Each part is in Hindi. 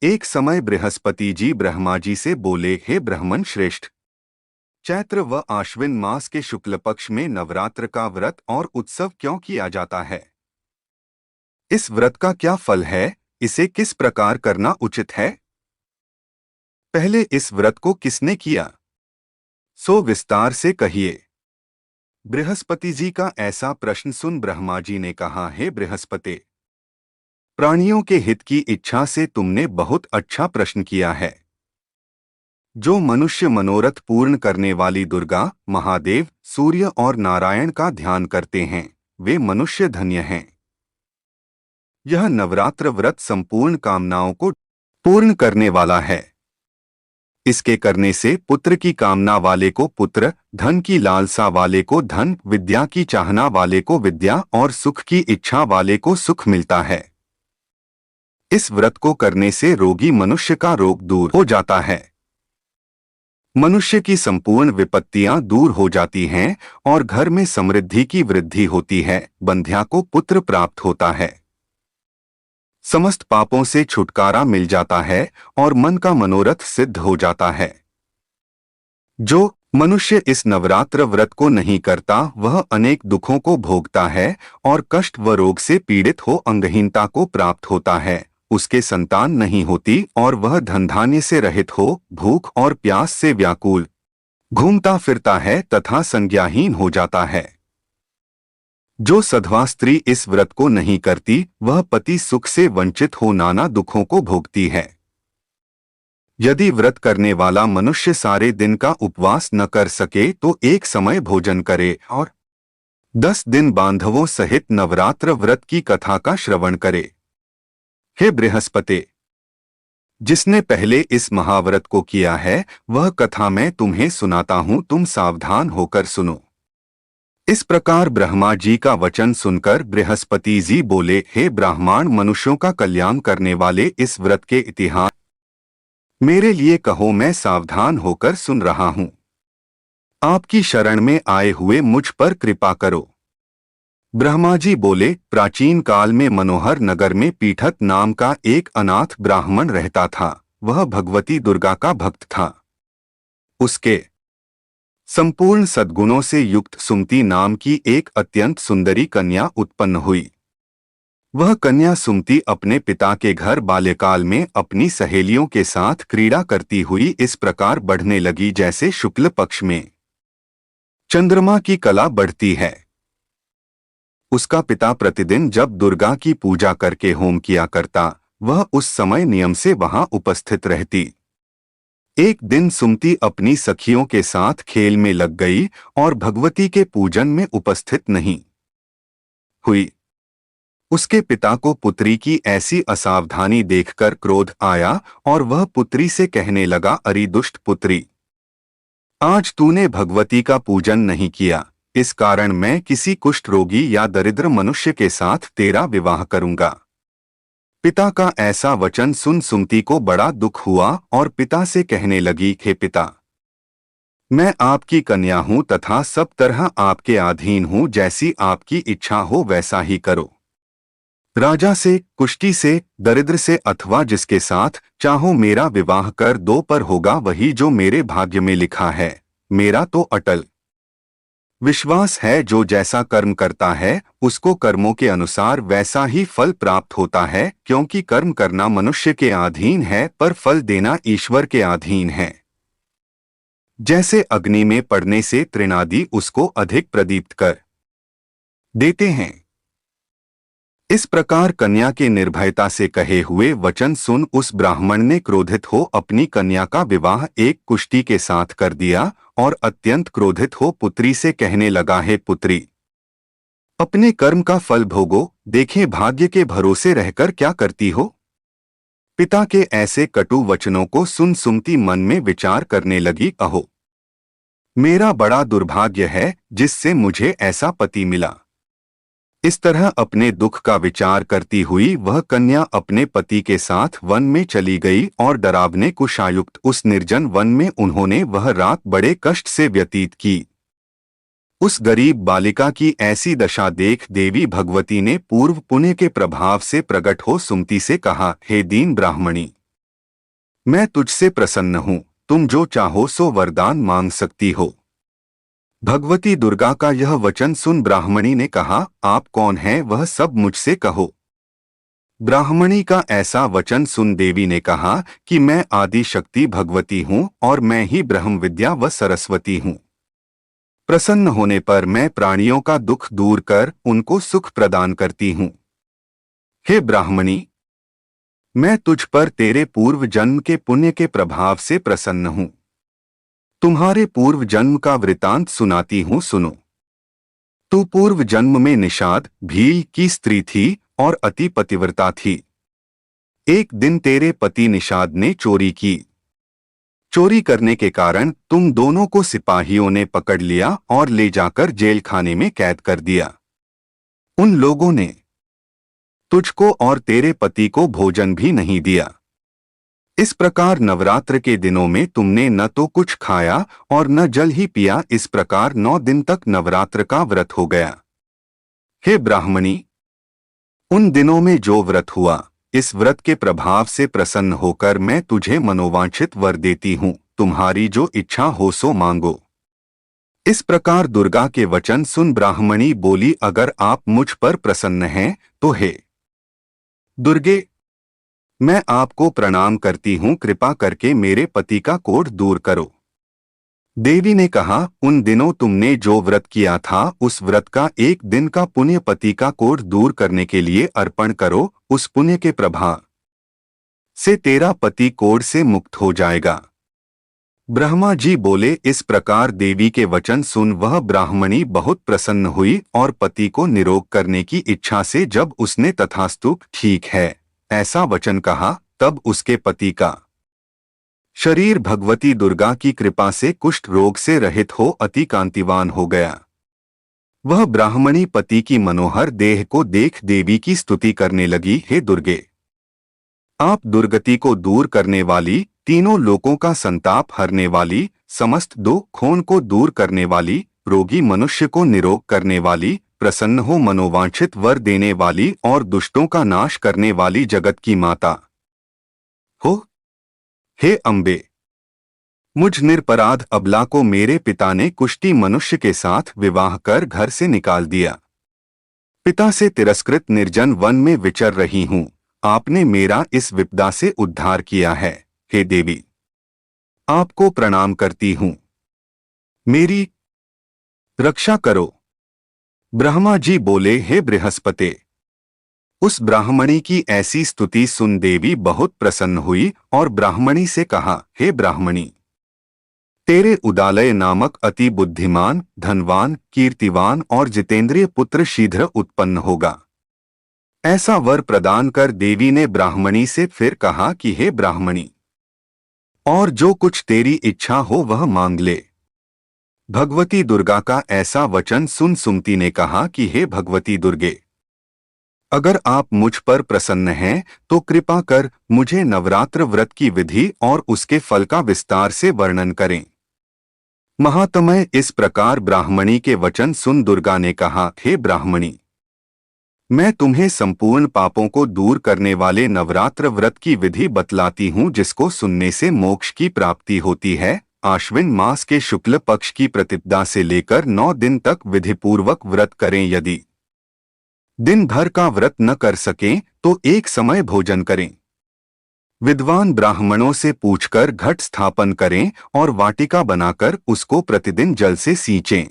एक समय बृहस्पति जी ब्रह्मा जी से बोले, हे ब्राह्मण श्रेष्ठ, चैत्र व आश्विन मास के शुक्ल पक्ष में नवरात्र का व्रत और उत्सव क्यों किया जाता है? इस व्रत का क्या फल है? इसे किस प्रकार करना उचित है? पहले इस व्रत को किसने किया, सो विस्तार से कहिए। बृहस्पति जी का ऐसा प्रश्न सुन ब्रह्मा जी ने कहा, हे बृहस्पति, प्राणियों के हित की इच्छा से तुमने बहुत अच्छा प्रश्न किया है। जो मनुष्य मनोरथ पूर्ण करने वाली दुर्गा, महादेव, सूर्य और नारायण का ध्यान करते हैं, वे मनुष्य धन्य हैं। यह नवरात्र व्रत संपूर्ण कामनाओं को पूर्ण करने वाला है। इसके करने से पुत्र की कामना वाले को पुत्र, धन की लालसा वाले को धन, विद्या की चाहना वाले को विद्या और सुख की इच्छा वाले को सुख मिलता है। इस व्रत को करने से रोगी मनुष्य का रोग दूर हो जाता है, मनुष्य की संपूर्ण विपत्तियां दूर हो जाती हैं और घर में समृद्धि की वृद्धि होती है, बंध्या को पुत्र प्राप्त होता है, समस्त पापों से छुटकारा मिल जाता है और मन का मनोरथ सिद्ध हो जाता है। जो मनुष्य इस नवरात्र व्रत को नहीं करता वह अनेक दुखों को भोगता है और कष्ट व रोग से पीड़ित हो अंगहीनता को प्राप्त होता है, उसके संतान नहीं होती और वह धन धान्य से रहित हो भूख और प्यास से व्याकुल घूमता फिरता है तथा संज्ञाहीन हो जाता है। जो सधवा स्त्री इस व्रत को नहीं करती वह पति सुख से वंचित हो नाना दुखों को भोगती है। यदि व्रत करने वाला मनुष्य सारे दिन का उपवास न कर सके तो एक समय भोजन करे और 10 दिन बांधवों सहित नवरात्र व्रत की कथा का श्रवण करे। हे बृहस्पति, जिसने पहले इस महाव्रत को किया है वह कथा मैं तुम्हें सुनाता हूं, तुम सावधान होकर सुनो। इस प्रकार ब्रह्मा जी का वचन सुनकर बृहस्पति जी बोले, हे ब्राह्मण, मनुष्यों का कल्याण करने वाले इस व्रत के इतिहास मेरे लिए कहो, मैं सावधान होकर सुन रहा हूं। आपकी शरण में आए हुए मुझ पर कृपा करो। ब्रह्मा जी बोले, प्राचीन काल में मनोहर नगर में पीठत नाम का एक अनाथ ब्राह्मण रहता था। वह भगवती दुर्गा का भक्त था। उसके संपूर्ण सद्गुणों से युक्त सुमति नाम की एक अत्यंत सुंदरी कन्या उत्पन्न हुई। वह कन्या सुमति अपने पिता के घर बाल्यकाल में अपनी सहेलियों के साथ क्रीड़ा करती हुई इस प्रकार बढ़ने लगी जैसे शुक्ल पक्ष में चंद्रमा की कला बढ़ती है। उसका पिता प्रतिदिन जब दुर्गा की पूजा करके होम किया करता वह उस समय नियम से वहां उपस्थित रहती। एक दिन सुमति अपनी सखियों के साथ खेल में लग गई और भगवती के पूजन में उपस्थित नहीं हुई। उसके पिता को पुत्री की ऐसी असावधानी देखकर क्रोध आया और वह पुत्री से कहने लगा, अरे दुष्ट पुत्री, आज तूने भगवती का पूजन नहीं किया, इस कारण मैं किसी कुष्ठ रोगी या दरिद्र मनुष्य के साथ तेरा विवाह करूंगा। पिता का ऐसा वचन सुन सुमति को बड़ा दुख हुआ और पिता से कहने लगी, हे पिता, मैं आपकी कन्या हूं तथा सब तरह आपके अधीन हूं, जैसी आपकी इच्छा हो वैसा ही करो। राजा से, कुष्ठी से, दरिद्र से अथवा जिसके साथ चाहो मेरा विवाह कर दो, पर होगा वही जो मेरे भाग्य में लिखा है। मेरा तो अटल विश्वास है जो जैसा कर्म करता है उसको कर्मों के अनुसार वैसा ही फल प्राप्त होता है, क्योंकि कर्म करना मनुष्य के अधीन है पर फल देना ईश्वर के अधीन है। जैसे अग्नि में पड़ने से तृणादि उसको अधिक प्रदीप्त कर देते हैं, इस प्रकार कन्या के निर्भयता से कहे हुए वचन सुन उस ब्राह्मण ने क्रोधित हो अपनी कन्या का विवाह एक कुष्ठी के साथ कर दिया और अत्यंत क्रोधित हो पुत्री से कहने लगा, हे पुत्री, अपने कर्म का फल भोगो, देखें भाग्य के भरोसे रहकर क्या करती हो। पिता के ऐसे कटु वचनों को सुन सुमति मन में विचार करने लगी, अहो, मेरा बड़ा दुर्भाग्य है जिससे मुझे ऐसा पति मिला। इस तरह अपने दुख का विचार करती हुई वह कन्या अपने पति के साथ वन में चली गई और डरावने कुशायुक्त उस निर्जन वन में उन्होंने वह रात बड़े कष्ट से व्यतीत की। उस गरीब बालिका की ऐसी दशा देख देवी भगवती ने पूर्व पुण्य के प्रभाव से प्रकट हो सुमति से कहा, हे दीन ब्राह्मणी, मैं तुझसे प्रसन्न हूँ, तुम जो चाहो सो वरदान मांग सकती हो। भगवती दुर्गा का यह वचन सुन ब्राह्मणी ने कहा, आप कौन हैं वह सब मुझसे कहो। ब्राह्मणी का ऐसा वचन सुन देवी ने कहा कि मैं आदि शक्ति भगवती हूँ और मैं ही ब्रह्म विद्या व सरस्वती हूँ। प्रसन्न होने पर मैं प्राणियों का दुख दूर कर उनको सुख प्रदान करती हूँ। हे ब्राह्मणी, मैं तुझ पर तेरे पूर्व जन्म के पुण्य के प्रभाव से प्रसन्न हूँ। तुम्हारे पूर्व जन्म का वृतांत सुनाती हूँ, सुनो। तू पूर्व जन्म में निषाद भील की स्त्री थी और अति पतिव्रता थी। एक दिन तेरे पति निषाद ने चोरी की। चोरी करने के कारण तुम दोनों को सिपाहियों ने पकड़ लिया और ले जाकर जेल खाने में कैद कर दिया। उन लोगों ने तुझको और तेरे पति को भोजन भी नहीं दिया। इस प्रकार नवरात्र के दिनों में तुमने न तो कुछ खाया और न जल ही पिया। इस प्रकार 9 दिन तक नवरात्र का व्रत हो गया। हे ब्राह्मणी, उन दिनों में जो व्रत हुआ, इस व्रत के प्रभाव से प्रसन्न होकर मैं तुझे मनोवांछित वर देती हूँ। तुम्हारी जो इच्छा हो सो मांगो। इस प्रकार दुर्गा के वचन सुन ब्राह्मणी बोली, अगर आप मुझ पर प्रसन्न हैं तो हे दुर्गे, मैं आपको प्रणाम करती हूँ, कृपा करके मेरे पति का कोढ़ दूर करो। देवी ने कहा, उन दिनों तुमने जो व्रत किया था उस व्रत का एक दिन का पुण्य पति का कोढ़ दूर करने के लिए अर्पण करो। उस पुण्य के प्रभाव से तेरा पति कोढ़ से मुक्त हो जाएगा। ब्रह्मा जी बोले। इस प्रकार देवी के वचन सुन वह ब्राह्मणी बहुत प्रसन्न हुई और पति को निरोग करने की इच्छा से जब उसने तथास्तु ठीक है ऐसा वचन कहा, तब उसके पति का शरीर भगवती दुर्गा की कृपा से कुष्ठ रोग से रहित हो अति कांतिवान हो गया। वह ब्राह्मणी पति की मनोहर देह को देख देवी की स्तुति करने लगी, हे दुर्गे, आप दुर्गति को दूर करने वाली, तीनों लोकों का संताप हरने वाली, समस्त दुखों को दूर करने वाली, रोगी मनुष्य को निरोग करने वाली, प्रसन्न हो मनोवांछित वर देने वाली और दुष्टों का नाश करने वाली जगत की माता हो। हे अम्बे, मुझ निरपराध अबला को मेरे पिता ने कुष्ठी मनुष्य के साथ विवाह कर घर से निकाल दिया। पिता से तिरस्कृत निर्जन वन में विचर रही हूँ। आपने मेरा इस विपदा से उद्धार किया है। हे देवी, आपको प्रणाम करती हूँ, मेरी रक्षा करो। ब्रह्मा जी बोले, हे बृहस्पति। उस ब्राह्मणी की ऐसी स्तुति सुन देवी बहुत प्रसन्न हुई और ब्राह्मणी से कहा, हे ब्राह्मणी, तेरे उदालय नामक अति बुद्धिमान, धनवान, कीर्तिवान और जितेंद्रिय पुत्र शीघ्र उत्पन्न होगा। ऐसा वर प्रदान कर देवी ने ब्राह्मणी से फिर कहा कि हे ब्राह्मणी, और जो कुछ तेरी इच्छा हो वह मांग ले। भगवती दुर्गा का ऐसा वचन सुन सुमति ने कहा कि हे भगवती दुर्गे, अगर आप मुझ पर प्रसन्न हैं तो कृपा कर मुझे नवरात्र व्रत की विधि और उसके फल का विस्तार से वर्णन करें। महात्मय, इस प्रकार ब्राह्मणी के वचन सुन दुर्गा ने कहा, हे ब्राह्मणी, मैं तुम्हें संपूर्ण पापों को दूर करने वाले नवरात्र व्रत की विधि बतलाती हूँ, जिसको सुनने से मोक्ष की प्राप्ति होती है। आश्विन मास के शुक्ल पक्ष की प्रतिपदा से लेकर 9 दिन तक विधिपूर्वक व्रत करें। यदि दिन भर का व्रत न कर सकें तो एक समय भोजन करें। विद्वान ब्राह्मणों से पूछकर घट स्थापन करें और वाटिका बनाकर उसको प्रतिदिन जल से सींचें।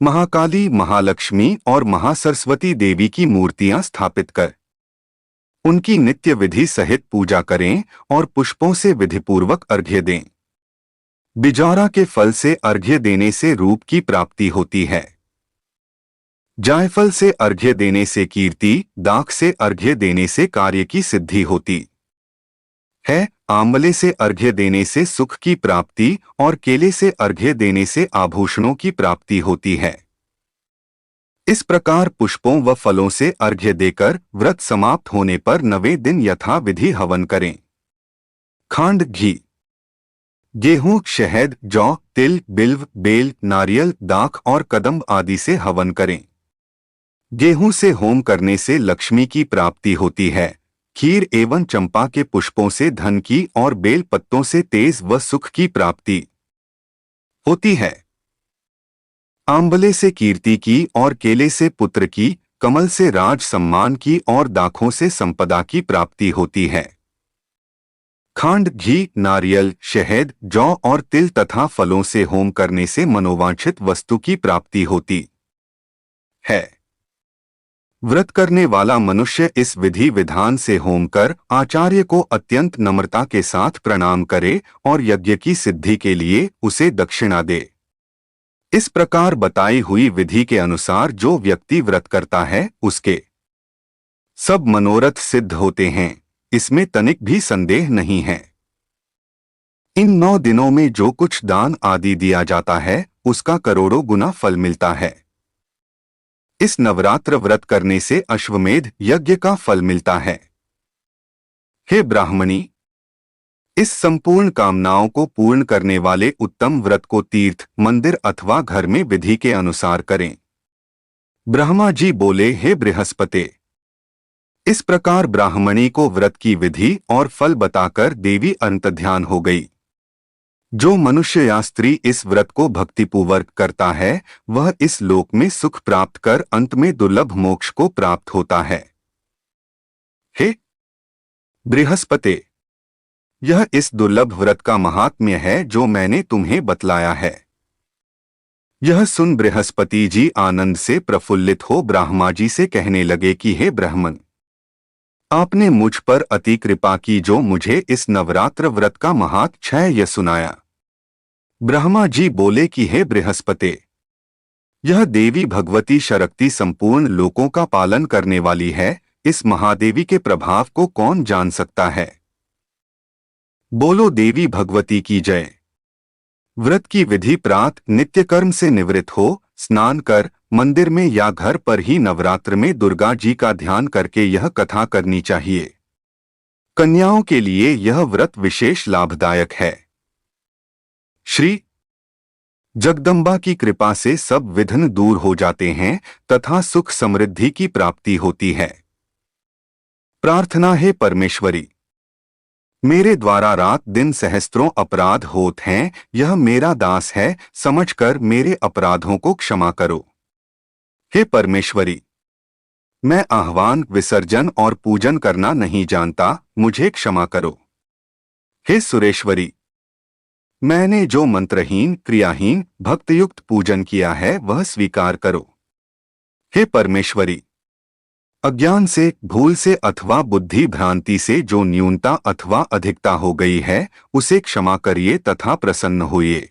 महाकाली, महालक्ष्मी और महासरस्वती देवी की मूर्तियां स्थापित कर उनकी नित्य विधि सहित पूजा करें और पुष्पों से विधिपूर्वक अर्घ्य दें। बिजारा के फल से अर्घ्य देने से रूप की प्राप्ति होती है। जायफल से अर्घ्य देने से कीर्ति, दाख से अर्घ्य देने से कार्य की सिद्धि होती है, आंवले से अर्घ्य देने से सुख की प्राप्ति और केले से अर्घ्य देने से आभूषणों की प्राप्ति होती है। इस प्रकार पुष्पों व फलों से अर्घ्य देकर व्रत समाप्त होने पर 9वें दिन यथा विधि हवन करें। खांड, घी, गेहूं, शहद, जौ, तिल, बिल्व, बेल, नारियल, दाख और कदम्ब आदि से हवन करें। गेहूं से होम करने से लक्ष्मी की प्राप्ति होती है। खीर एवं चंपा के पुष्पों से धन की और बेल पत्तों से तेज व सुख की प्राप्ति होती है। आंवले से कीर्ति की और केले से पुत्र की, कमल से राज सम्मान की और दाखों से संपदा की प्राप्ति होती है। खांड, घी, नारियल, शहद, जौ और तिल तथा फलों से होम करने से मनोवांछित वस्तु की प्राप्ति होती है। व्रत करने वाला मनुष्य इस विधि विधान से होम कर आचार्य को अत्यंत नम्रता के साथ प्रणाम करे और यज्ञ की सिद्धि के लिए उसे दक्षिणा दे। इस प्रकार बताई हुई विधि के अनुसार जो व्यक्ति व्रत करता है उसके सब मनोरथ सिद्ध होते हैं, इसमें तनिक भी संदेह नहीं है। इन 9 दिनों में जो कुछ दान आदि दिया जाता है उसका करोड़ों गुना फल मिलता है। इस नवरात्र व्रत करने से अश्वमेध यज्ञ का फल मिलता है। हे ब्राह्मणी, इस संपूर्ण कामनाओं को पूर्ण करने वाले उत्तम व्रत को तीर्थ, मंदिर अथवा घर में विधि के अनुसार करें। ब्रह्मा जी बोले, हे बृहस्पति। इस प्रकार ब्राह्मणी को व्रत की विधि और फल बताकर देवी अंतर्ध्यान हो गई। जो मनुष्य या स्त्री इस व्रत को भक्तिपूर्वक करता है वह इस लोक में सुख प्राप्त कर अंत में दुर्लभ मोक्ष को प्राप्त होता है। हे बृहस्पति, यह इस दुर्लभ व्रत का महात्म्य है जो मैंने तुम्हें बतलाया है। यह सुन बृहस्पति जी आनंद से प्रफुल्लित हो ब्रह्मा जी से कहने लगे कि हे ब्राह्मण, आपने मुझ पर अति कृपा की जो मुझे इस नवरात्र व्रत का महात्म्य सुनाया। ब्रह्मा जी बोले कि हे बृहस्पति, यह देवी भगवती शक्ति संपूर्ण लोकों का पालन करने वाली है। इस महादेवी के प्रभाव को कौन जान सकता है? बोलो देवी भगवती की जय। व्रत की विधि प्रात नित्य कर्म से निवृत्त हो स्नान कर मंदिर में या घर पर ही नवरात्र में दुर्गा जी का ध्यान करके यह कथा करनी चाहिए। कन्याओं के लिए यह व्रत विशेष लाभदायक है। श्री जगदम्बा की कृपा से सब विघ्न दूर हो जाते हैं तथा सुख समृद्धि की प्राप्ति होती है। प्रार्थना है परमेश्वरी, मेरे द्वारा रात दिन सहस्त्रों अपराध होत हैं, यह मेरा दास है, समझकर मेरे अपराधों को क्षमा करो। हे परमेश्वरी, मैं आह्वान, विसर्जन और पूजन करना नहीं जानता, मुझे क्षमा करो। हे सुरेश्वरी, मैंने जो मंत्रहीन, क्रियाहीन, भक्तियुक्त पूजन किया है वह स्वीकार करो। हे परमेश्वरी, अज्ञान से, भूल से अथवा बुद्धि भ्रांति से जो न्यूनता अथवा अधिकता हो गई है उसे क्षमा करिए तथा प्रसन्न होइए।